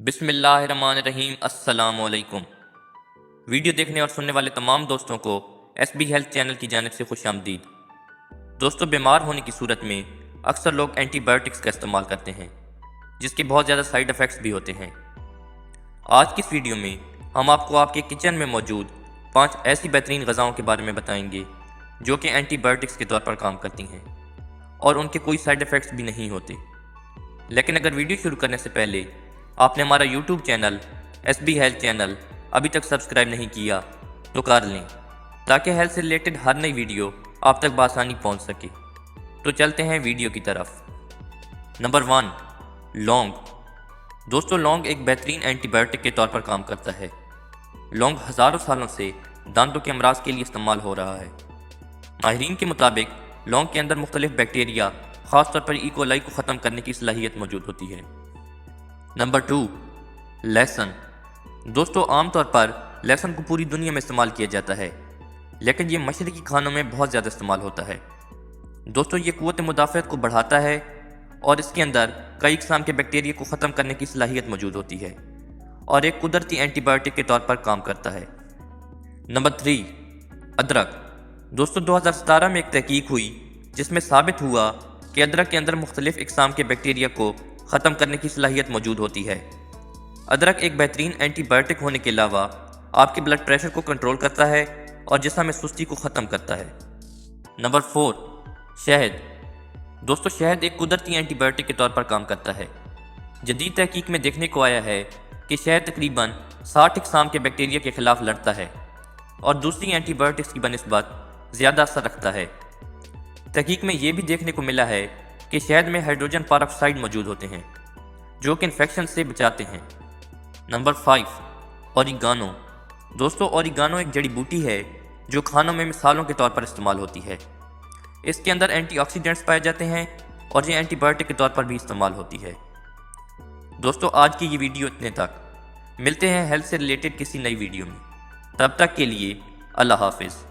بسم اللہ الرحمن الرحیم۔ السلام علیکم۔ ویڈیو دیکھنے اور سننے والے تمام دوستوں کو ایس بی ہیلتھ چینل کی جانب سے خوش آمدید۔ دوستوں، بیمار ہونے کی صورت میں اکثر لوگ اینٹی بایوٹکس کا استعمال کرتے ہیں، جس کے بہت زیادہ سائیڈ ایفیکٹس بھی ہوتے ہیں۔ آج کی اس ویڈیو میں ہم آپ کو آپ کے کچن میں موجود 5 ایسی بہترین غذاؤں کے بارے میں بتائیں گے جو کہ اینٹی بایوٹکس کے طور پر کام کرتی ہیں اور ان کے کوئی سائیڈ ایفیکٹس بھی نہیں ہوتے۔ لیکن اگر ویڈیو شروع کرنے سے پہلے آپ نے ہمارا YouTube channel S B health channel ابھی تک سبسکرائب نہیں کیا تو کر لیں، تاکہ ہیلتھ سے ریلیٹڈ ہر نئی ویڈیو آپ تک بآسانی پہنچ سکے۔ تو چلتے ہیں ویڈیو کی طرف۔ نمبر 1، لونگ۔ دوستو، لونگ ایک بہترین اینٹی بایوٹک کے طور پر کام کرتا ہے۔ لونگ ہزاروں سالوں سے دانتوں کے امراض کے لیے استعمال ہو رہا ہے۔ ماہرین کے مطابق لونگ کے اندر مختلف بیکٹیریا، خاص طور پر ایکولائی کو ختم کرنے کی صلاحیت موجود ہوتی ہے۔ نمبر 2، لہسن۔ دوستو، عام طور پر لہسن کو پوری دنیا میں استعمال کیا جاتا ہے، لیکن یہ مشرقی کھانوں میں بہت زیادہ استعمال ہوتا ہے۔ دوستو، یہ قوت مدافعت کو بڑھاتا ہے اور اس کے اندر کئی اقسام کے بیکٹیریا کو ختم کرنے کی صلاحیت موجود ہوتی ہے اور ایک قدرتی اینٹی بایوٹک کے طور پر کام کرتا ہے۔ نمبر 3، ادرک۔ دوستو، 2017 میں ایک تحقیق ہوئی جس میں ثابت ہوا کہ ادرک کے اندر مختلف اقسام کے بیکٹیریا کو ختم کرنے کی صلاحیت موجود ہوتی ہے۔ ادرک ایک بہترین اینٹی بایوٹک ہونے کے علاوہ آپ کے بلڈ پریشر کو کنٹرول کرتا ہے اور جسم میں سستی کو ختم کرتا ہے۔ نمبر 4، شہد۔ دوستو، شہد ایک قدرتی اینٹی بایوٹک کے طور پر کام کرتا ہے۔ جدید تحقیق میں دیکھنے کو آیا ہے کہ شہد تقریباً 60 اقسام کے بیکٹیریا کے خلاف لڑتا ہے اور دوسری اینٹی بایوٹکس کی بنسبت زیادہ اثر رکھتا ہے۔ تحقیق میں یہ بھی دیکھنے کو ملا ہے کہ شہد میں ہائیڈروجن پاراکسائڈ موجود ہوتے ہیں جو کہ انفیکشن سے بچاتے ہیں۔ Number 5، oregano. دوستو، اوریگانو ایک جڑی بوٹی ہے جو کھانوں میں مثالوں کے طور پر استعمال ہوتی ہے۔ اس کے اندر اینٹی آکسیڈنٹس پائے جاتے ہیں اور یہ اینٹی بایوٹک کے طور پر بھی استعمال ہوتی ہے۔ دوستو، آج کی یہ ویڈیو اتنے تک۔ ملتے ہیں ہیلتھ سے ریلیٹڈ کسی نئی ویڈیو میں۔ تب تک کے لیے اللہ حافظ۔